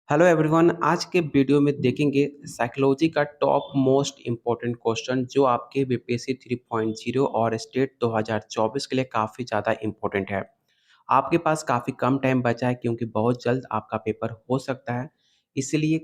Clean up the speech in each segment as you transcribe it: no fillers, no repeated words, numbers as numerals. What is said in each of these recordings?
Hello everyone. आज के video में देखेंगे साइकोलॉजी का टॉप मोस्ट इम्पोर्टेंट क्वेश्चन जो आपके बीपीएससी 3.0 और स्टेट 2024 के लिए काफ़ी ज़्यादा इम्पोर्टेंट है। आपके पास काफ़ी कम टाइम बचा है क्योंकि बहुत जल्द आपका पेपर हो सकता है। इसलिए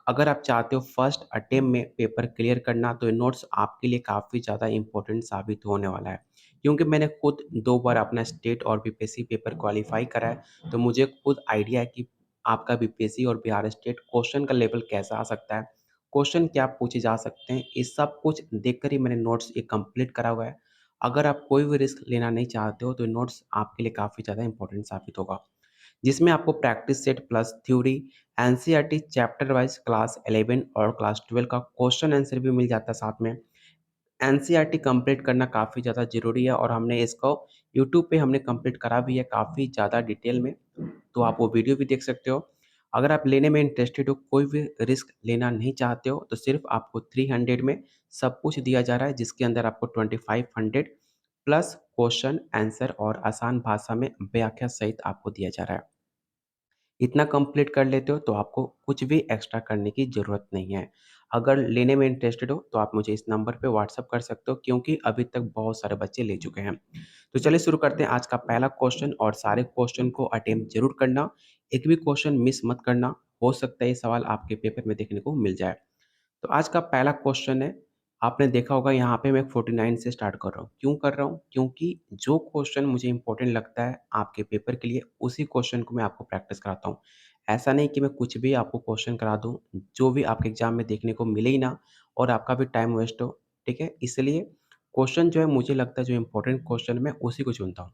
अगर आप चाहते हो फर्स्ट अटेम्प्ट में पेपर क्लियर करना तो ये नोट्स आपके लिए काफ़ी ज़्यादा इम्पोर्टेंट साबित होने वाला है। क्योंकि मैंने खुद 2 बार अपना स्टेट और बीपीएससी पेपर क्वालीफाई करा है, तो मुझे खुद आइडिया है कि आपका बीपीएससी और बिहार स्टेट क्वेश्चन का लेवल कैसा आ सकता है, क्वेश्चन क्या पूछे जा सकते हैं, ये सब कुछ देखकर ही मैंने नोट्स ये कंप्लीट करा हुआ है। अगर आप कोई भी रिस्क लेना नहीं चाहते हो तो नोट्स आपके लिए काफ़ी ज़्यादा इंपॉर्टेंट साबित होगा, जिसमें आपको practice set plus theory, NCERT chapter wise class 11 और क्लास 12 का क्वेश्चन आंसर भी मिल जाता है साथ में। एनसीईआरटी कंप्लीट करना काफ़ी ज़्यादा ज़रूरी है और हमने इसको यूट्यूब पे हमने कंप्लीट करा भी है काफ़ी ज़्यादा डिटेल में, तो आप वो वीडियो भी देख सकते हो। अगर आप लेने में इंटरेस्टेड हो, कोई भी रिस्क लेना नहीं चाहते हो, तो सिर्फ़ आपको 300 में सब कुछ दिया जा रहा है, जिसके अंदर आपको 2500 प्लस क्वेश्चन, आंसर और आसान भाषा में व्याख्या सहित आपको दिया जा रहा है। इतना कंप्लीट कर लेते हो तो आपको कुछ भी एक्स्ट्रा करने की ज़रूरत नहीं है। अगर लेने में इंटरेस्टेड हो तो आप मुझे इस नंबर पे व्हाट्सएप कर सकते हो क्योंकि अभी तक बहुत सारे बच्चे ले चुके हैं। तो चलिए शुरू करते हैं आज का पहला क्वेश्चन और सारे क्वेश्चन को अटेम्प्ट ज़रूर करना। एक भी क्वेश्चन मिस मत करना, हो सकता है ये सवाल आपके पेपर में देखने को मिल जाए। तो आज का पहला क्वेश्चन है, आपने देखा होगा यहाँ पे मैं 49 से स्टार्ट कर रहा हूँ। क्यों कर रहा हूँ? क्योंकि जो क्वेश्चन मुझे इम्पोर्टेंट लगता है आपके पेपर के लिए, उसी क्वेश्चन को मैं आपको प्रैक्टिस कराता हूँ। ऐसा नहीं कि मैं कुछ भी आपको क्वेश्चन करा दूँ, जो भी आपके एग्ज़ाम में देखने को मिले ही ना और आपका भी टाइम वेस्ट हो, ठीक है? इसलिए क्वेश्चन जो है मुझे लगता है जो इम्पोर्टेंट क्वेश्चन मैं उसी को चुनता हूँ।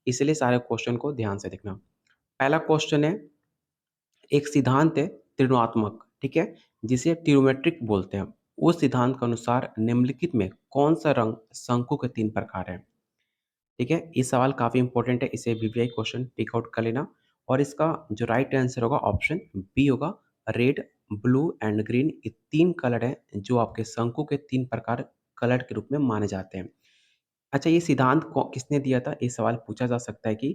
इसलिए सारे क्वेश्चन को ध्यान से देखना। पहला क्वेश्चन है, एक सिद्धांत है त्रिकोणात्मक, ठीक है? जिसे ट्रिग्नोमेट्रिक बोलते हैं। उस सिद्धांत के अनुसार निम्नलिखित में कौन-सा रंग शंकु के 3 प्रकार हैं? ठीक है? ये सवाल काफ़ी इंपॉर्टेंट है, इसे वीवीआई क्वेश्चन टिक आउट कर लेना और इसका जो राइट आंसर होगा ऑप्शन बी होगा। रेड, ब्लू एंड ग्रीन ये 3 कलर हैं जो आपके शंकु के 3 प्रकार कलर के रूप में माने जाते हैं। अच्छा, ये सिद्धांत किसने दिया था? ये सवाल पूछा जा सकता है कि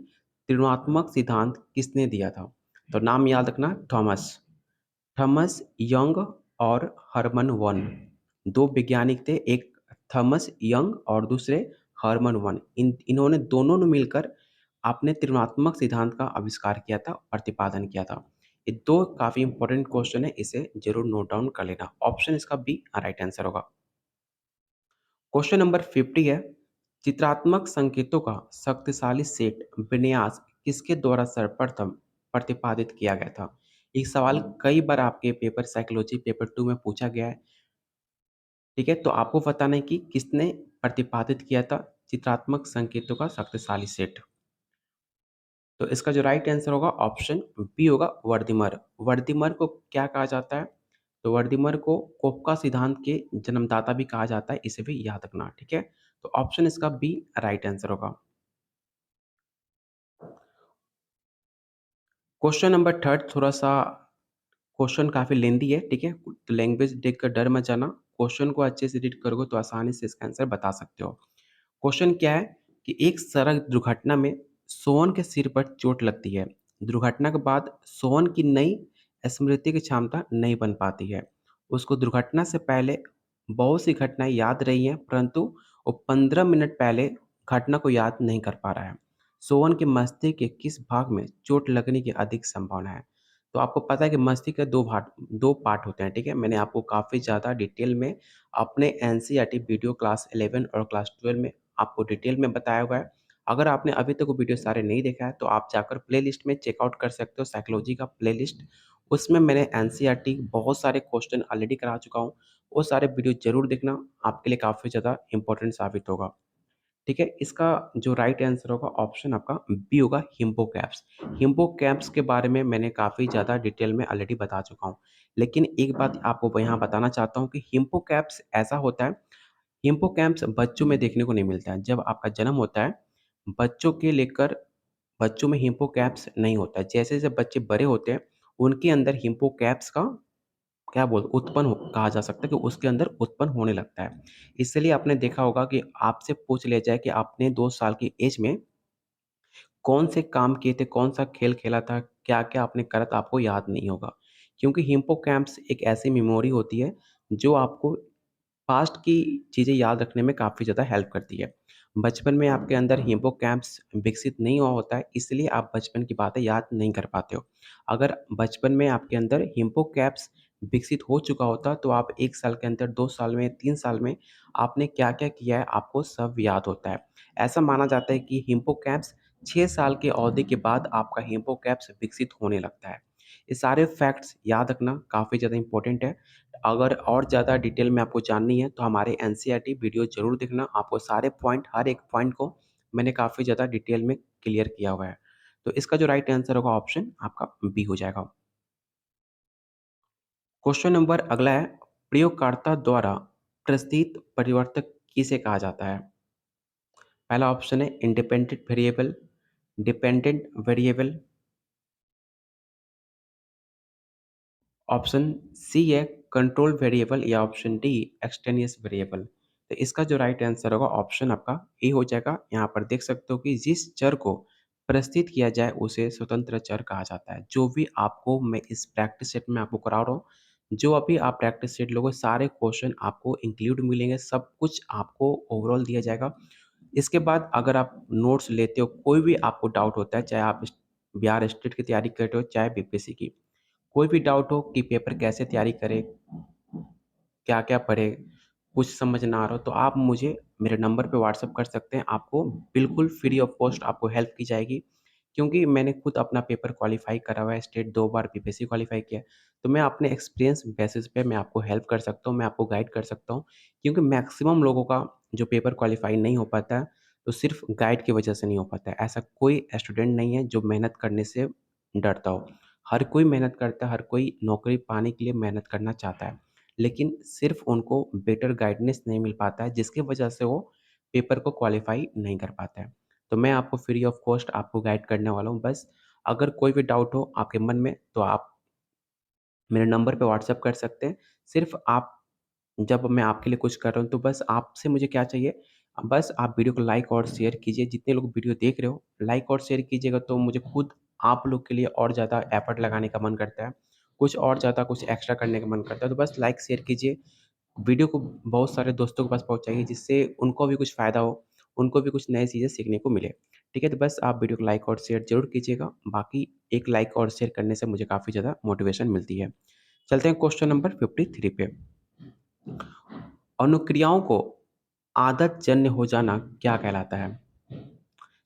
त्रिकोणात्मक सिद्धांत किसने दिया था? तो नाम याद रखना, थॉमस। थॉमस यंग और हरमन वन 2 वैज्ञानिक थे, एक थॉमस यंग और दूसरे हरमन वन। इन्होंने दोनों ने मिलकर आपने त्रिकोणात्मक सिद्धांत का आविष्कार किया था, प्रतिपादन किया था। ये 2 काफ़ी इंपॉर्टेंट क्वेश्चन है, इसे ज़रूर नोट डाउन कर लेना। ऑप्शन इसका बी राइट आंसर होगा। क्वेश्चन नंबर 50 है, चित्रात्मक संकेतों का शक्तिशाली सेट विन्यास किसके द्वारा सर्वप्रथम प्रतिपादित किया गया था? ये सवाल कई बार आपके पेपर साइकोलॉजी पेपर 2 में पूछा गया है, ठीक है? तो आपको बताना है कि किसने प्रतिपादित किया था चित्रात्मक संकेतों का शक्तिशाली सेट। तो इसका जो राइट आंसर होगा ऑप्शन बी होगा, वर्दिमर। वर्दिमर को क्या कहा जाता है? तो वर्दिमर को कोपका सिद्धांत के जन्मदाता भी कहा जाता है, इसे भी याद रखना, ठीक है? तो ऑप्शन इसका बी राइट आंसर होगा। क्वेश्चन नंबर 3 थोड़ा-सा क्वेश्चन काफ़ी लेंदी है, ठीक है? तो लैंग्वेज देखकर डर मत जाना, क्वेश्चन को अच्छे से रीड करोगे तो आसानी से इसका आंसर बता सकते हो। क्वेश्चन क्या है कि एक सड़क दुर्घटना में सोहन के सिर पर चोट लगती है। दुर्घटना के बाद सोहन की नई स्मृति की क्षमता नहीं बन पाती है। उसको दुर्घटना से पहले बहुत सी घटनाएँ याद रही हैं, परंतु वो 15 मिनट पहले घटना को याद नहीं कर पा रहा है। सोहन के मस्तिष्क के किस भाग में चोट लगने की अधिक संभावना है? तो आपको पता है कि मस्तिष्क के 2 पार्ट होते हैं, ठीक है? मैंने आपको काफ़ी ज़्यादा डिटेल में अपने एनसीईआरटी वीडियो क्लास 11 और क्लास 12 में आपको डिटेल में बताया हुआ है। अगर आपने अभी तक वो वीडियो सारे नहीं देखा है, तो आप जाकर प्लेलिस्ट में चेकआउट कर सकते हो साइकोलॉजी का प्लेलिस्ट। उसमें मैंने एनसीईआरटी बहुत सारे क्वेश्चन ऑलरेडी करा चुका हूँ। वो सारे वीडियो ज़रूर देखना, आपके लिए काफ़ी ज़्यादा इम्पोर्टेंट साबित होगा। ठीक है? इसका जो राइट आंसर होगा ऑप्शन आपका बी होगा, हिप्पोकैम्पस। हिप्पोकैम्पस के बारे में मैंने काफ़ी ज़्यादा डिटेल में ऑलरेडी बता चुका हूँ। लेकिन एक बात आपको यहाँ बताना चाहता हूँ कि हिप्पोकैम्पस ऐसा होता है, हिप्पोकैम्पस बच्चों में देखने को नहीं मिलता है। जब आपका जन्म होता है, बच्चों के लेकर बच्चों में हिप्पोकैम्पस नहीं होता है। जैसे-जैसे बच्चे बड़े होते हैं, उनके अंदर हिप्पोकैम्पस का क्या बोल उत्पन्न हो कहा जा सकता है कि उसके अंदर उत्पन्न होने लगता है। इसलिए आपने देखा होगा कि आपसे पूछ लिया जाए कि आपने 2 साल की एज में कौन से काम किए थे, कौन-सा खेल खेला था, क्या-क्या आपने करा था, आपको याद नहीं होगा। क्योंकि हिप्पोकैम्प्स एक ऐसी मेमोरी होती है जो आपको पास्ट की चीज़ें याद रखने में काफ़ी ज़्यादा हेल्प करती है। बचपन में आपके अंदर हिप्पोकैम्प्स विकसित नहीं हुआ होता है, इसलिए आप बचपन की बातें याद नहीं कर पाते हो। अगर बचपन में आपके अंदर हिप्पोकैम्प्स विकसित हो चुका होता, तो आप 1 साल के अंदर, 2 साल में, 3 साल में आपने क्या-क्या किया है, आपको सब याद होता है। ऐसा माना जाता है कि हिप्पोकैम्प्स 6 साल की अवधि के बाद आपका हिप्पोकैम्प्स विकसित होने लगता है। ये सारे फैक्ट्स याद रखना काफ़ी ज़्यादा इम्पोर्टेंट है। अगर और ज़्यादा डिटेल में आपको जाननी है तो हमारे एनसीईआरटी वीडियो ज़रूर देखना। आपको सारे पॉइंट, हर एक पॉइंट को मैंने काफ़ी ज़्यादा डिटेल में क्लियर किया हुआ है। तो इसका जो राइट आंसर होगा ऑप्शन आपका बी हो जाएगा। क्वेश्चन नंबर अगला है, प्रयोगकर्ता द्वारा प्रस्तावित परिवर्तक किसे कहा जाता है? पहला ऑप्शन है independent variable, dependent variable, option C है कंट्रोल वेरिएबल या ऑप्शन डी एक्सटेनियस वेरिएबल। तो इसका जो राइट आंसर होगा ऑप्शन आपका ए हो जाएगा। यहाँ पर देख सकते हो कि जिस चर को प्रस्तुत किया जाए उसे स्वतंत्र चर कहा जाता है। जो भी आपको मैं इस प्रैक्टिस सेट में आपको करा रहा हूँ, जो अभी आप प्रैक्टिस सेट लोगे सारे क्वेश्चन आपको इंक्लूड मिलेंगे, सब कुछ आपको ओवरऑल दिया जाएगा। इसके बाद अगर आप नोट्स लेते हो, कोई भी आपको डाउट होता है, चाहे आप बिहार स्टेट की तैयारी कर रहे हो, चाहे बीपीएससी की, कोई भी डाउट हो कि पेपर कैसे तैयारी करें, क्या-क्या पढ़ें, कुछ समझ ना आ रहा हो, तो आप मुझे मेरे नंबर पे व्हाट्सएप कर सकते हैं। आपको बिल्कुल फ्री ऑफ कॉस्ट आपको हेल्प की जाएगी। क्योंकि मैंने खुद अपना पेपर क्वालीफाई करा हुआ है, स्टेट 2 बार बीपीएससी क्वालीफाई किया है। तो मैं अपने एक्सपीरियंस बेसिस पे मैं आपको हेल्प कर सकता हूँ, मैं आपको गाइड कर सकता हूँ। क्योंकि मैक्सिमम लोगों का जो पेपर क्वालीफाई नहीं हो पाता है, तो सिर्फ़ गाइड की वजह से नहीं हो पाता है। ऐसा कोई स्टूडेंट नहीं है जो मेहनत करने से डरता हो। हर कोई मेहनत करता है, हर कोई नौकरी पाने के लिए मेहनत करना चाहता है। लेकिन सिर्फ़ उनको बेटर गाइडेंस नहीं मिल पाता है, जिसकी वजह से वो पेपर को क्वालीफ़ाई नहीं कर पाते हैं। तो मैं आपको फ्री ऑफ कॉस्ट आपको गाइड करने वाला हूँ। बस अगर कोई भी डाउट हो आपके मन में, तो आप मेरे नंबर पे व्हाट्सएप कर सकते हैं। सिर्फ़ आप जब मैं आपके लिए कुछ कर रहा हूँ, तो बस आपसे मुझे क्या चाहिए, बस आप वीडियो को लाइक और शेयर कीजिए। जितने लोग वीडियो देख रहे हो, लाइक और शेयर कीजिएगा तो मुझे खुद आप लोग के लिए और ज़्यादा एफ़र्ट लगाने का मन करता है। कुछ और ज़्यादा कुछ एक्स्ट्रा करने का मन करता है, तो बस लाइक शेयर कीजिए। वीडियो को बहुत सारे दोस्तों के पास पहुँचाइए, जिससे उनको भी कुछ फ़ायदा हो, उनको भी कुछ नई चीज़ें सीखने को मिले। ठीक है? तो बस आप वीडियो को लाइक और शेयर ज़रूर कीजिएगा। बाकी एक लाइक और शेयर करने से मुझे काफ़ी ज़्यादा मोटिवेशन मिलती है। चलते हैं क्वेश्चन नंबर 53 पे। अनुक्रियाओं को आदतजन्य हो जाना क्या कहलाता है?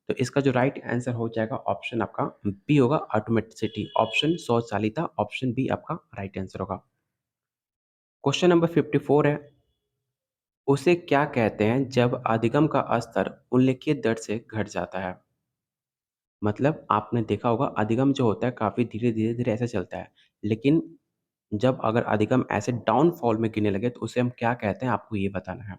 तो इसका जो राइट आंसर हो जाएगा ऑप्शन आपका बी होगा ऑटोमेटिसिटी, ऑप्शन स्वचालिता, ऑप्शन बी आपका राइट आंसर होगा। क्वेश्चन नंबर 54 है, उसे क्या कहते हैं जब अधिगम का स्तर उल्लिखित दर से घट जाता है? मतलब आपने देखा होगा अधिगम जो होता है काफ़ी धीरे-धीरे ऐसे चलता है। लेकिन जब अगर अधिगम ऐसे डाउनफॉल में गिरने लगे तो उसे हम क्या कहते हैं आपको ये बताना है।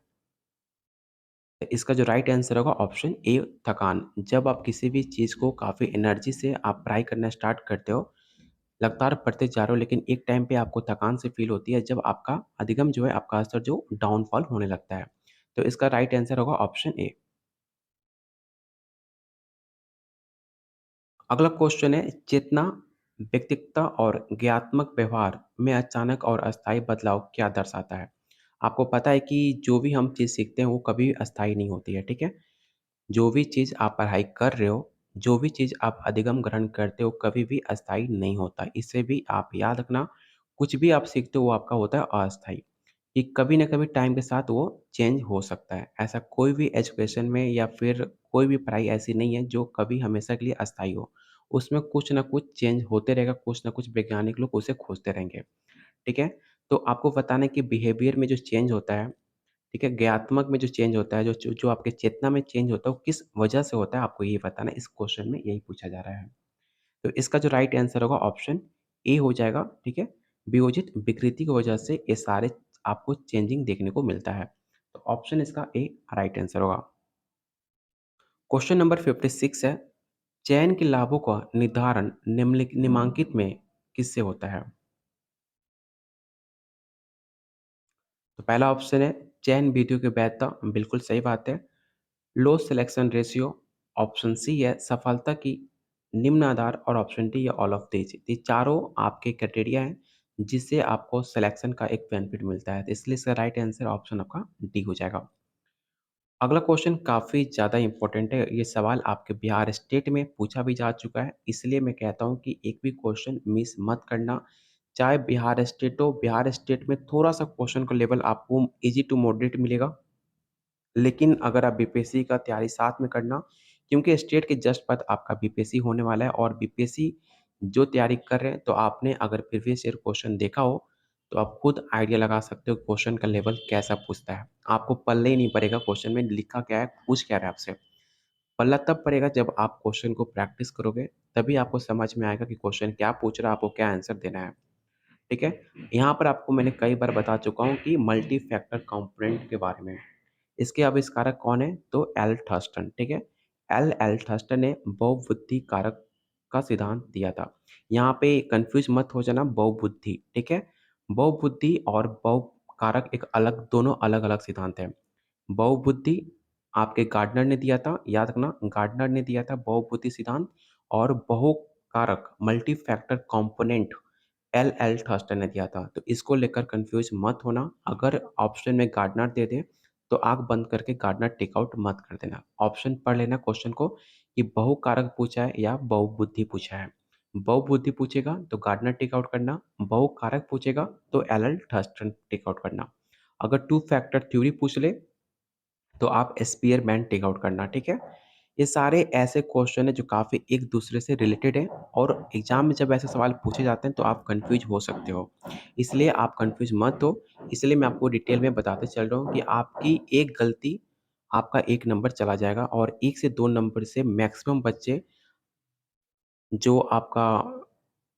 इसका जो राइट आंसर होगा ऑप्शन ए थकान। जब आप किसी भी चीज़ को काफ़ी एनर्जी से आप ट्राई करना स्टार्ट करते हो, लगातार पढ़ते जा रहे हो लेकिन एक टाइम पे आपको थकान सी फ़ील होती है जब आपका अधिगम जो है आपका स्तर जो डाउनफॉल होने लगता है। तो इसका राइट आंसर होगा ऑप्शन ए। अगला क्वेश्चन है चेतना, व्यक्तिगत और ज्ञात्मक व्यवहार में अचानक और अस्थायी बदलाव क्या दर्शाता है? आपको पता है कि जो भी हम चीज़ सीखते हैं वो कभी अस्थायी नहीं होती है, ठीक है? जो भी चीज़ आप पढ़ाई कर रहे हो, जो भी चीज़ आप अधिगम ग्रहण करते हो, कभी भी अस्थायी नहीं होता। इसे भी आप याद रखना, कुछ भी आप सीखते हो वो आपका होता है अस्थायी, कि कभी न कभी टाइम के साथ वो चेंज हो सकता है। ऐसा कोई भी एजुकेशन में या फिर कोई भी पढ़ाई ऐसी नहीं है जो कभी हमेशा के लिए अस्थायी हो। उसमें कुछ न कुछ चेंज होते रहेगा, कुछ न कुछ वैज्ञानिक लोग उसे खोजते रहेंगे, ठीक है? तो आपको बताना है कि बिहेवियर में जो चेंज होता है, ठीक है? ज्ञात्मक में जो चेंज होता है, जो जो जो आपके चेतना में चेंज होता है, वो किस वजह से होता है, आपको ये बताना है। इस क्वेश्चन में यही पूछा जा रहा है। तो इसका जो राइट आंसर होगा ऑप्शन ए हो जाएगा, ठीक है? वियोजित विकृति की वजह से ये सारे आपको चेंजिंग देखने को मिलता है। तो ऑप्शन इसका ए राइट आंसर होगा। क्वेश्चन नंबर 56 है, चयन के लाभों का निर्धारण निम्नांकित में किससे होता है? तो पहला ऑप्शन है चयन विधियों की वैधता, बिल्कुल सही बात है। लो सिलेक्शन रेशियो, ऑप्शन सी है सफलता की निम्न आधार और ऑप्शन डी है ऑल ऑफ दीज। ये चारों आपके क्राइटेरिया हैं जिससे आपको सिलेक्शन का एक बेनिफिट मिलता है। तो इसलिए इसका राइट आंसर ऑप्शन आपका डी हो जाएगा। अगला क्वेश्चन काफ़ी ज़्यादा इम्पोर्टेंट है। ये सवाल आपके बिहार स्टेट में पूछा भी जा चुका है, इसलिए मैं कहता हूँ कि एक भी क्वेश्चन मिस मत करना। चाहे बिहार स्टेट हो, बिहार स्टेट में थोड़ा-सा क्वेश्चन का लेवल आपको ईज़ी टू मॉडरेट मिलेगा। लेकिन अगर आप बीपीएससी का तैयारी साथ में करना, क्योंकि स्टेट के जस्ट बाद आपका बीपीएससी होने वाला है और बीपीएससी जो तैयारी कर रहे हैं, तो आपने अगर प्रीवियस ईयर क्वेश्चन देखा हो, तो आप खुद आइडिया लगा सकते हो क्वेश्चन का लेवल कैसा पूछता है। आपको पल्ले ही नहीं पड़ेगा क्वेश्चन में लिखा क्या है, पूछ क्या रहा है आपसे। पल्ला तब पड़ेगा जब आप क्वेश्चन को प्रैक्टिस करोगे, तभी आपको समझ में आएगा कि क्वेश्चन क्या पूछ रहा है, आपको क्या आंसर देना है। ठीक है? यहाँ पर आपको मैंने कई बार बता चुका हूँ कि मल्टी फैक्टर कंपोनेंट के बारे में। इसके आविष्कारक कौन है? तो एल थर्स्टन, ठीक है? एल थर्स्टन ने बहुबुद्धि कारक का सिद्धांत दिया था। यहाँ पे कन्फ्यूज़ मत हो जाना बहुबुद्धि, ठीक है? बहुबुद्धि और बहुकारक एक अलग दोनों अलग-अलग सिद्धांत हैं। बहुबुद्धि आपके गार्डनर ने दिया था, याद रखना गार्डनर ने दिया था बहुबुद्धि सिद्धांत और बहुकारक multi factor component L Thurston ने दिया था। तो इसको लेकर कन्फ्यूज़ मत होना। अगर ऑप्शन में गार्डनर दे दें, तो आँख बंद करके गार्डनर टिक आउट मत कर देना। ऑप्शन पढ़ लेना क्वेश्चन को कि बहुकारक पूछा है या बहुबुद्धि पूछा है। बहुबुद्धि पूछेगा तो गार्डनर टिक आउट करना, बहुकारक पूछेगा तो एल थर्स्टन टिक आउट करना। अगर टू फैक्टर थ्योरी पूछ ले तो आप स्पीयरमैन टेक आउट करना, ठीक है? ये सारे ऐसे क्वेश्चन हैं जो काफ़ी एक-दूसरे से रिलेटेड हैं और एग्ज़ाम में जब ऐसे सवाल पूछे जाते हैं तो आप कन्फ्यूज़ हो सकते हो। इसलिए आप कन्फ्यूज़ मत हो, इसलिए मैं आपको डिटेल में बताते चल रहा हूँ कि आपकी एक गलती आपका 1 नंबर चला जाएगा और 1 से 2 नंबर से मैक्सिमम बच्चे जो आपका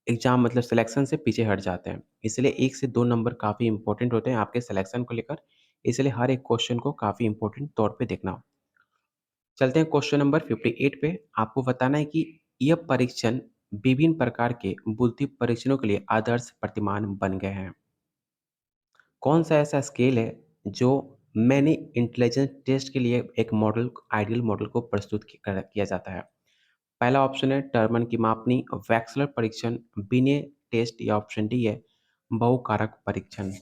एग्ज़ाम मतलब सिलेक्शन से पीछे हट जाते हैं। इसलिए 1 से 2 नंबर काफ़ी इम्पोर्टेंट होते हैं आपके सिलेक्शन को लेकर, इसलिए हर एक क्वेश्चन को काफ़ी इम्पोर्टेंट तौर पे देखना। चलते हैं क्वेश्चन नंबर 58 पे। आपको बताना है कि यह परीक्षण विभिन्न प्रकार के बुद्धि परीक्षणों के लिए आदर्श प्रतिमान बन गए हैं। कौन सा ऐसा स्केल है जो मैंने इंटेलिजेंस टेस्ट के लिए एक मॉडल आइडियल मॉडल को प्रस्तुत किया जाता है? पहला ऑप्शन है टर्मन की मापनी, वैक्सलर परीक्षण, बिने टेस्ट या ऑप्शन डी है बहुकारक परीक्षण।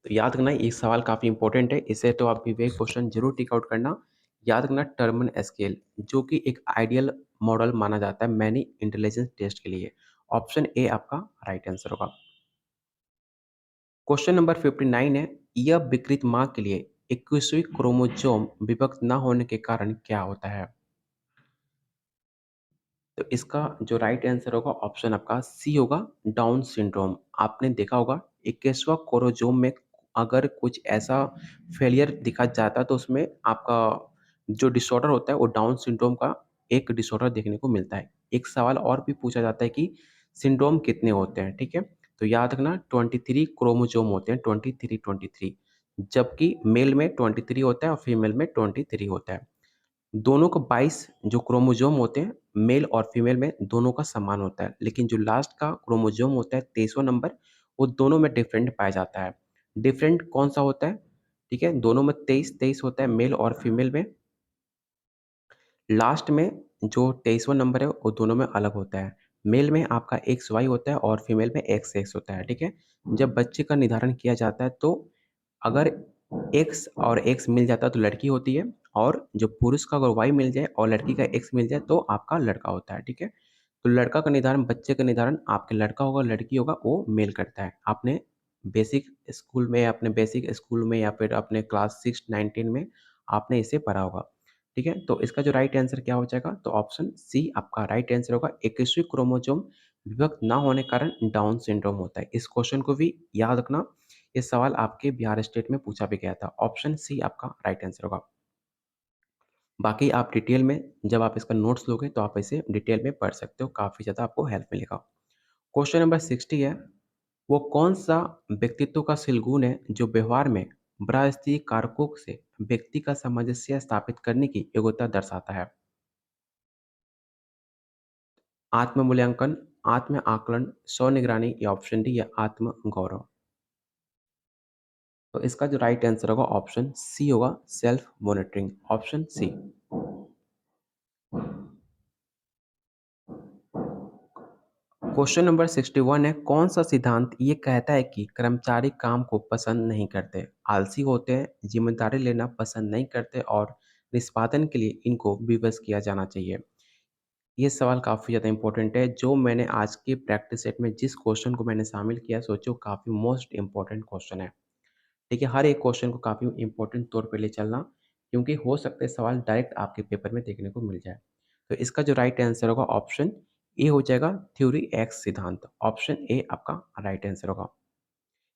तो याद रखना ये सवाल काफ़ी इंपॉर्टेंट है, इसे तो आप विवेक क्वेश्चन जरूर टिक आउट करना। याद रखना टर्मन स्केल जो कि एक आइडियल मॉडल माना जाता है मैनी इंटेलिजेंस टेस्ट के लिए। ऑप्शन ए आपका राइट आंसर होगा। क्वेश्चन नंबर 59 है, यह विकृत माँ के लिए 21वीं क्रोमोसोम विभक्त न होने के कारण क्या होता है? तो इसका जो राइट आंसर होगा ऑप्शन आपका सी होगा डाउन सिंड्रोम। आपने देखा होगा 21वां क्रोमोसोम में अगर कुछ ऐसा फेलियर दिखा जाता है तो उसमें आपका जो डिसऑर्डर होता है वो डाउन सिंड्रोम का एक डिसऑर्डर देखने को मिलता है। एक सवाल और भी पूछा जाता है कि सिंड्रोम कितने होते हैं, ठीक है? तो याद रखना 23 क्रोमोसोम होते हैं 23 जबकि मेल में 23 होता है और फीमेल में 23 होता है। दोनों को 22 जो क्रोमोसोम होते हैं, मेल और फीमेल में दोनों का समान होता है। लेकिन जो लास्ट का क्रोमोसोम होता है 23वां नंबर, वो दोनों में डिफरेंट पाया जाता है। डिफरेंट कौन-सा होता है? ठीक है, दोनों में 23-23 होता है मेल और फीमेल में। लास्ट में जो 23वां नंबर है, वो दोनों में अलग होता है। मेल में आपका XY होता है और फीमेल में XX होता है, ठीक है? जब बच्चे का निर्धारण किया जाता है तो अगर X और X मिल जाता है तो लड़की होती है और जो पुरुष का अगर Y मिल जाए और लड़की का X मिल जाए तो आपका लड़का होता है, ठीक है? तो लड़का का निर्धारण बच्चे का निर्धारण आपके लड़का होगा, लड़की होगा वो मेल करता है। आपने बेसिक स्कूल में या फिर अपने क्लास 6, 9, 10 में आपने इसे पढ़ा होगा। ठीक है? तो इसका जो राइट आंसर क्या हो जाएगा? तो ऑप्शन सी आपका राइट आंसर होगा। 21वीं क्रोमोसोम विभक्त ना होने के कारण डाउन सिंड्रोम होता है। इस क्वेश्चन को भी याद रखना, ये सवाल आपके बिहार स्टेट में पूछा भी गया था। ऑप्शन सी आपका राइट आंसर होगा। बाकी आप डिटेल में जब आप इसका नोट्स लोगे तो आप इसे डिटेल में पढ़ सकते हो, काफ़ी ज़्यादा आपको हेल्प मिलेगा। क्वेश्चन नंबर 60 है, वो कौन-सा व्यक्तित्व का सिलगुण है जो व्यवहार में बृहस्पति कारकों से व्यक्ति का सामंजस्य स्थापित करने की योग्यता दर्शाता है? आत्म मूल्यांकन, आत्म आकलन, स्व-निगरानी या ऑप्शन डी या आत्म गौरव। तो इसका जो राइट आंसर होगा ऑप्शन सी होगा self monitoring, option C. Question number 61 है, कौन सा सिद्धांत ये कहता है कि कर्मचारी काम को पसंद नहीं करते, आलसी होते हैं, जिम्मेदारी लेना पसंद नहीं करते और निष्पादन के लिए इनको विवश किया जाना चाहिए। ये सवाल काफ़ी ज़्यादा इम्पोर्टेंट है, जो मैंने आज की प्रैक्टिस सेट में जिस क्वेश्चन को मैंने शामिल किया, सोचो काफ़ी मोस्ट इम्पोर्टेंट क्वेश्चन है। ठीक है, हर एक क्वेश्चन को काफ़ी इम्पोर्टेंट तौर पे ले चलना, क्योंकि हो सकता है सवाल डायरेक्ट आपके पेपर में देखने को मिल जाए। तो इसका जो राइट आंसर होगा ऑप्शन ए हो जाएगा, थ्योरी एक्स सिद्धांत। ऑप्शन ए आपका राइट आंसर होगा।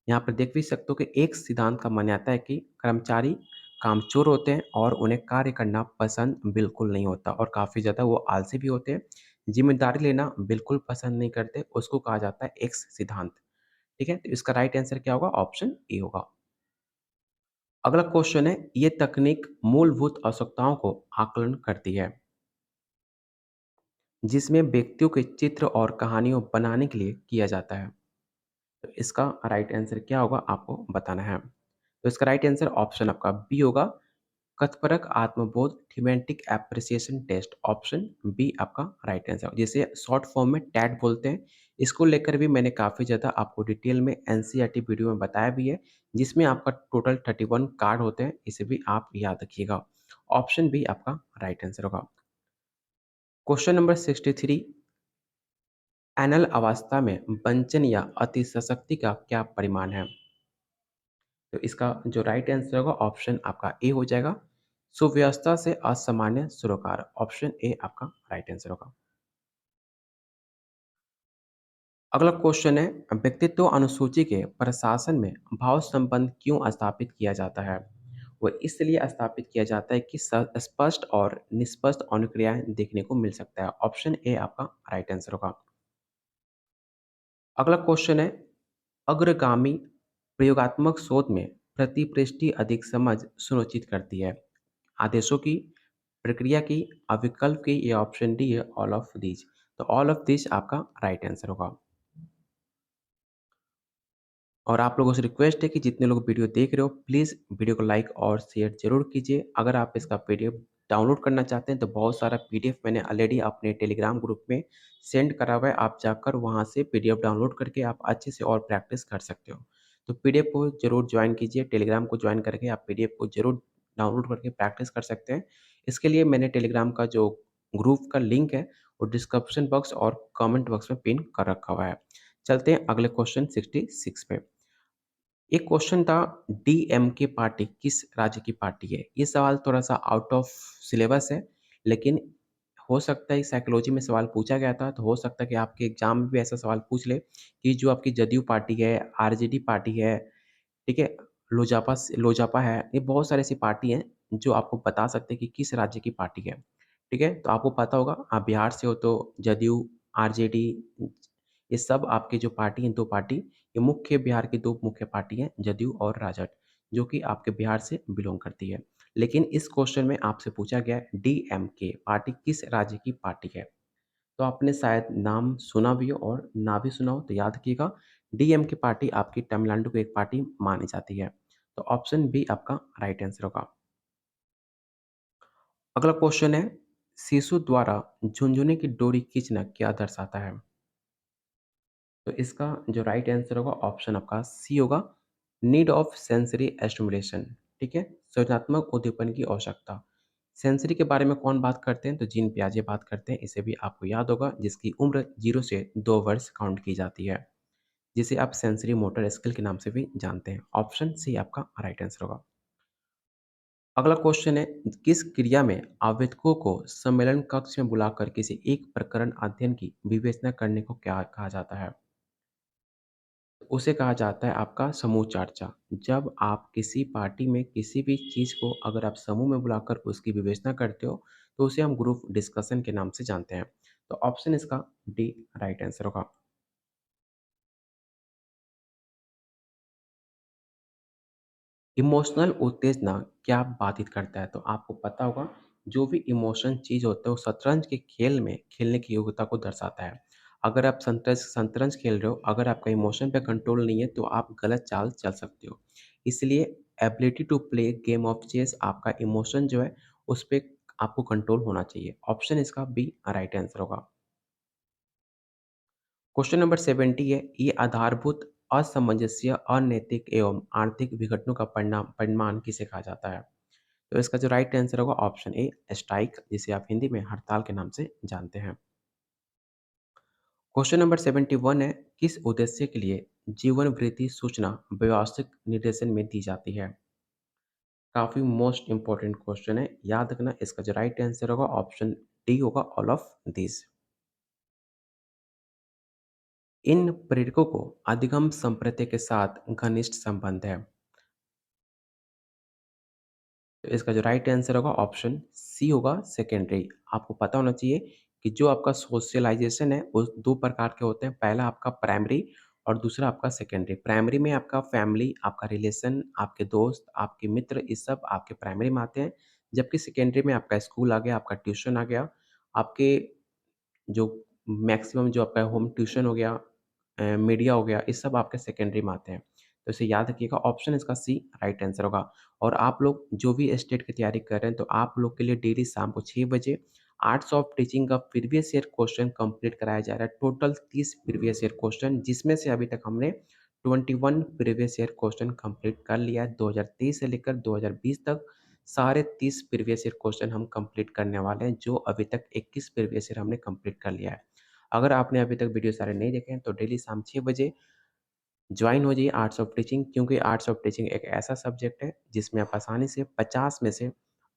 यहाँ पर देख भी सकते हो कि एक सिद्धांत का मान्यता है कि कर्मचारी कामचोर होते हैं और उन्हें कार्य करना पसंद बिल्कुल नहीं होता और काफ़ी ज़्यादा वो आलसी भी होते हैं। ज़िम्मेदारी लेना बिल्कुल पसंद नहीं करते, उसको कहा जाता है एक्स सिद्धांत। ठीक है? तो इसका राइट आंसर क्या होगा? ऑप्शन ए होगा। अगला क्वेश्चन है, ये तकनीक मूलभूत आवश्यकताओं को आकलन करती है, जिसमें व्यक्तियों के चित्र और कहानियों बनाने के लिए किया जाता है। तो इसका राइट आंसर क्या होगा आपको बताना है। तो इसका राइट आंसर ऑप्शन आपका बी होगा, कथपरक आत्मबोध thematic appreciation test. Option B आपका राइट आंसर, जिसे शॉर्ट फॉर्म में टैट बोलते हैं। इसको लेकर भी मैंने काफ़ी ज़्यादा आपको डिटेल में एनसीईआरटी वीडियो में बताया भी है, जिसमें आपका टोटल 31 कार्ड होते हैं, इसे भी आप याद रखिएगा। ऑप्शन बी आपका राइट आंसर होगा। क्वेश्चन नंबर 63, एनल अवस्था में वंचन या अतिशयोक्ति का क्या परिमाण है? तो इसका जो राइट आंसर होगा ऑप्शन आपका ए हो जाएगा, सुव्यवस्था से असामान्य सरोकार। ऑप्शन ए आपका राइट आंसर होगा। अगला क्वेश्चन है, व्यक्तित्व अनुसूची के प्रशासन में भाव संबंध क्यों स्थापित किया जाता है? वो इसलिए स्थापित किया जाता है कि स्पष्ट और निष्पष्ट अनुक्रियाएं देखने को मिल सकता है। ऑप्शन ए आपका राइट आंसर होगा। अगला क्वेश्चन है, अग्रगामी प्रयोगात्मक शोध में प्रतिपृष्टि अधिक समझ सुनिश्चित करती है, आदेशों की, प्रक्रिया की, अविकल्प की, या ऑप्शन डी है ऑल ऑफ दीज। तो ऑल ऑफ दीज आपका राइट आंसर होगा। और आप लोगों से रिक्वेस्ट है कि जितने लोग वीडियो देख रहे हो प्लीज़ वीडियो को लाइक और शेयर ज़रूर कीजिए। अगर आप इसका पीडीएफ डाउनलोड करना चाहते हैं तो बहुत सारा पीडीएफ मैंने ऑलरेडी अपने टेलीग्राम ग्रुप में सेंड करा हुआ है, आप जाकर वहाँ से पीडीएफ डाउनलोड करके आप अच्छे से और प्रैक्टिस कर सकते हो। तो पीडीएफ को ज़रूर ज्वाइन कीजिए, टेलीग्राम को ज्वाइन करके आप पीडीएफ को ज़रूर डाउनलोड करके प्रैक्टिस कर सकते हैं। इसके लिए मैंने टेलीग्राम का जो ग्रुप का लिंक है वो डिस्क्रिप्शन बॉक्स और कमेंट बॉक्स में पिन कर रखा हुआ है। चलते हैं अगले क्वेश्चन 66 पे। एक क्वेश्चन था, डीएमके पार्टी किस राज्य की पार्टी है? ये सवाल थोड़ा-सा आउट ऑफ सिलेबस है, लेकिन हो सकता है साइकोलॉजी में सवाल पूछा गया था, तो हो सकता है कि आपके एग्ज़ाम में भी ऐसा सवाल पूछ ले कि जो आपकी जदयू पार्टी है, आरजेडी पार्टी है, ठीक है? लोजपा है, ये बहुत सारी ऐसी पार्टी हैं जो आपको बता सकते हैं कि किस राज्य की पार्टी है, ठीक है? तो आपको पता होगा, आप बिहार से हो तो जदयू, आरजेडी, ये सब आपकी जो पार्टी हैं 2 पार्टी, ये मुख्य बिहार की 2 मुख्य पार्टी हैं, जदयू और राजद, जो कि आपके बिहार से बिलॉन्ग करती है। लेकिन इस क्वेश्चन में आपसे पूछा गया है डीएमके पार्टी किस राज्य की पार्टी है? तो आपने शायद नाम सुना भी हो और ना भी सुना हो तो याद रखिएगा, डीएमके पार्टी आपकी तमिलनाडु की एक पार्टी मानी जाती है। तो ऑप्शन बी आपका राइट आंसर होगा। अगला क्वेश्चन है, शिशु द्वारा झुनझुने की डोरी खींचना क्या दर्शाता है? तो इसका जो राइट आंसर होगा ऑप्शन आपका सी होगा, नीड ऑफ सेंसरी स्टिमुलेशन। ठीक है, सृजनात्मक उद्दीपन की आवश्यकता। सेंसरी के बारे में कौन बात करते हैं? तो जीन पियाजे बात करते हैं, इसे भी आपको याद होगा, जिसकी उम्र 0 से 2 वर्ष काउंट की जाती है, जिसे आप सेंसरी मोटर स्किल के नाम से भी जानते हैं। ऑप्शन सी आपका राइट आंसर होगा। अगला क्वेश्चन है, किस क्रिया में आवेदकों को सम्मेलन कक्ष में बुलाकर किसी एक प्रकरण अध्ययन की विवेचना करने को क्या कहा जाता है? उसे कहा जाता है आपका समूह चर्चा। जब आप किसी पार्टी में किसी भी चीज़ को अगर आप समूह में बुलाकर उसकी विवेचना करते हो, तो उसे हम ग्रुप डिस्कशन के नाम से जानते हैं। तो ऑप्शन इसका डी राइट आंसर होगा। इमोशनल उत्तेजना क्या बाधित करता है? तो आपको पता होगा, जो भी इमोशन चीज़ होता है वो शतरंज के खेल में खेलने की योग्यता को दर्शाता है। अगर आप शतरंज शतरंज खेल रहे हो, अगर आपका इमोशन पे कंट्रोल नहीं है तो आप गलत चाल चल सकते हो। इसलिए ability to play game of chess, आपका इमोशन जो है उस पे आपको कंट्रोल होना चाहिए। ऑप्शन इसका बी राइट आंसर होगा। क्वेश्चन नंबर 70 है, ये आधारभूत असामंजस्य, अनैतिक एवं आर्थिक विघटनों का परिणाम किसे कहा जाता है? तो इसका जो राइट आंसर होगा ऑप्शन ए स्ट्राइक, जिसे आप हिंदी में हड़ताल के नाम से जानते हैं। क्वेश्चन नंबर 71 है, किस उद्देश्य के लिए जीवन वृत्ति सूचना व्यवस्थित निर्देशन में दी जाती है? काफ़ी मोस्ट इंपॉर्टेंट क्वेश्चन है, याद रखना। इसका जो राइट आंसर होगा ऑप्शन डी होगा, ऑल ऑफ दिस। इन प्रेरकों को अधिगम संप्रदाय के साथ घनिष्ठ संबंध है। तो इसका जो राइट आंसर होगा ऑप्शन सी होगा, सेकेंडरी। आपको पता होना चाहिए कि जो आपका सोशलाइजेशन है वो 2 प्रकार के होते हैं। पहला आपका प्राइमरी और दूसरा आपका सेकेंडरी। प्राइमरी में आपका फैमिली, आपका रिलेशन, आपके दोस्त, आपके मित्र, ये सब आपके प्राइमरी में आते हैं। जबकि सेकेंडरी में आपका स्कूल आ गया, आपका ट्यूशन आ गया, आपके जो मैक्सिमम जो आपका होम ट्यूशन हो गया, मीडिया हो गया, ये सब आपके सेकेंडरी में आते हैं। तो इसे याद रखिएगा, ऑप्शन इसका सी राइट आंसर होगा। और आप लोग जो भी स्टेट की तैयारी कर रहे हैं, तो आप लोग के लिए डेली शाम को 6 बजे आर्ट्स ऑफ टीचिंग का प्रीवियस ईयर क्वेश्चन कंप्लीट कराया जा रहा है। टोटल 30 प्रीवियस ईयर क्वेश्चन, जिसमें से अभी तक हमने 21 प्रीवियस ईयर क्वेश्चन कंप्लीट कर लिया है। 2023 से लेकर 2020 तक सारे 30 प्रीवियस ईयर क्वेश्चन हम कंप्लीट करने वाले हैं, जो अभी तक 21 प्रीवियस ईयर हमने कंप्लीट कर लिया है। अगर आपने अभी तक वीडियो सारे नहीं देखे हैं, तो डेली शाम 6 बजे जॉइन हो जाइए आर्ट्स ऑफ टीचिंग, क्योंकि आर्ट्स ऑफ टीचिंग एक ऐसा सब्जेक्ट है जिसमें आप आसानी से 50 में से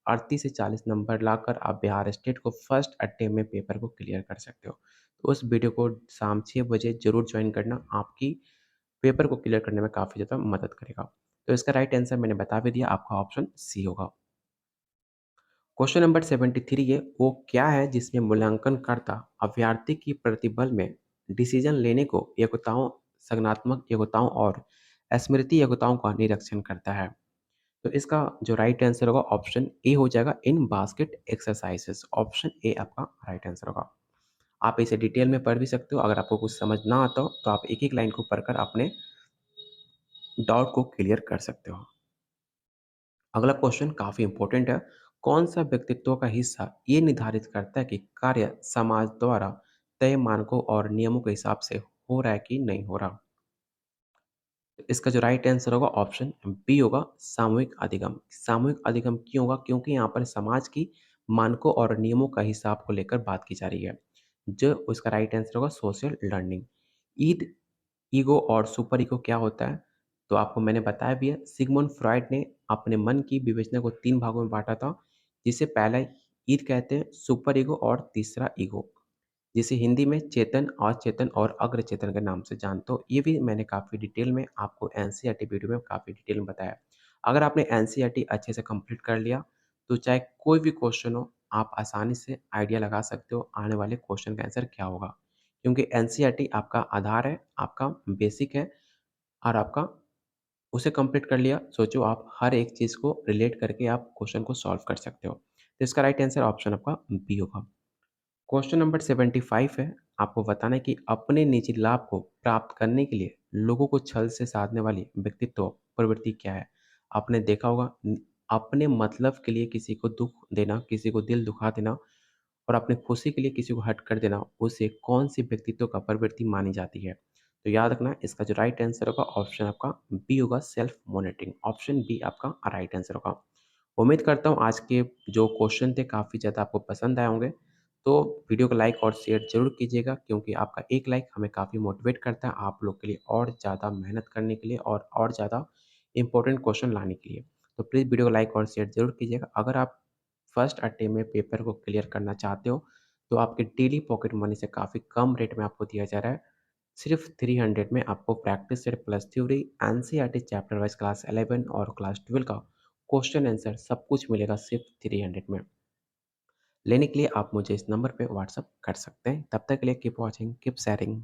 38 से 40 नंबर लाकर आप बिहार स्टेट को फर्स्ट अटेम्प्ट में पेपर को क्लियर कर सकते हो। तो उस वीडियो को शाम 6 बजे ज़रूर जॉइन करना, आपकी पेपर को क्लियर करने में काफ़ी ज़्यादा मदद करेगा। तो इसका राइट आंसर मैंने बता भी दिया, आपका ऑप्शन सी होगा। क्वेश्चन नंबर 73 है, वो क्या है जिसमें मूल्यांकनकर्ता अभ्यर्थी की प्रतिबल में डिसीजन लेने को योग्यताओं, संज्ञानात्मक योग्यताओं और स्मृति योग्यताओं का निरीक्षण करता है? तो इसका जो राइट आंसर होगा ऑप्शन ए हो जाएगा, इन बास्केट एक्सरसाइजेस। ऑप्शन ए आपका राइट आंसर होगा। आप इसे डिटेल में पढ़ भी सकते हो। अगर आपको कुछ समझ ना आता हो तो आप एक एक लाइन को पढ़कर अपने डाउट को क्लियर कर सकते हो। अगला क्वेश्चन काफ़ी इंपॉर्टेंट है। कौन सा व्यक्तित्व का हिस्सा ये निर्धारित करता है कि कार्य समाज द्वारा तय मानकों और नियमों के हिसाब से हो रहा है कि नहीं हो रहा? इसका जो राइट आंसर होगा ऑप्शन बी होगा, सामूहिक अधिगम। सामूहिक अधिगम क्यों होगा? क्योंकि यहाँ पर समाज की मानकों और नियमों का हिसाब को लेकर बात की जा रही है। जो उसका राइट आंसर होगा सोशल लर्निंग। ईद, ईगो और सुपर ईगो क्या होता है? तो आपको मैंने बताया भी है। सिगमुंड फ्रॉइड ने अपने मन की विवेचना को 3 भागों में बाँटा था, जिसे पहला ईद कहते हैं, सुपर ईगो और तीसरा ईगो, जिसे हिंदी में चेतन, अचेतन और अग्र चेतन के नाम से जानते हो। ये भी मैंने काफ़ी डिटेल में आपको एनसीईआरटी वीडियो में काफ़ी डिटेल में बताया। अगर आपने एनसीईआरटी अच्छे से कंप्लीट कर लिया, तो चाहे कोई भी क्वेश्चन हो, आप आसानी से आइडिया लगा सकते हो आने वाले क्वेश्चन का आंसर क्या होगा। क्योंकि एनसीईआरटी आपका आधार है, आपका बेसिक है, और आपका उसे कंप्लीट कर लिया, सोचो आप हर एक चीज़ को रिलेट करके आप क्वेश्चन को सॉल्व कर सकते हो। तो इसका राइट आंसर ऑप्शन आपका बी होगा। क्वेश्चन नंबर 75 है, आपको बताना है कि अपने निजी लाभ को प्राप्त करने के लिए लोगों को छल से साधने वाली व्यक्तित्व प्रवृत्ति क्या है? आपने देखा होगा, अपने मतलब के लिए किसी को दुःख देना, किसी को दिल दुखा देना और अपनी खुशी के लिए किसी को हर्ट कर देना, उसे कौन-सी व्यक्तित्व का प्रवृत्ति मानी जाती है? तो याद रखना, इसका जो राइट आंसर होगा ऑप्शन आपका बी होगा, सेल्फ मॉनिटरिंग। ऑप्शन बी आपका राइट आंसर होगा। उम्मीद करता हूँ आज के जो क्वेश्चन थे काफ़ी ज़्यादा आपको पसंद आए होंगे। तो वीडियो को लाइक और शेयर ज़रूर कीजिएगा, क्योंकि आपका एक लाइक हमें काफ़ी मोटिवेट करता है आप लोग के लिए और ज़्यादा मेहनत करने के लिए और ज़्यादा इम्पोर्टेंट क्वेश्चन लाने के लिए। तो प्लीज़ वीडियो को लाइक और शेयर ज़रूर कीजिएगा। अगर आप फर्स्ट अटेम्प्ट में पेपर को क्लियर करना चाहते हो, तो आपके डेली पॉकेट मनी से काफ़ी कम रेट में आपको दिया जा रहा है। सिर्फ़ 300 में आपको practice set plus theory, NCERT chapter wise class 11 और क्लास 12 का क्वेश्चन आंसर सब कुछ मिलेगा सिर्फ़ 300 में। लेने के लिए आप मुझे इस नंबर पे व्हाट्सएप कर सकते हैं। तब तक के लिए कीप वॉचिंग, कीप शेयरिंग।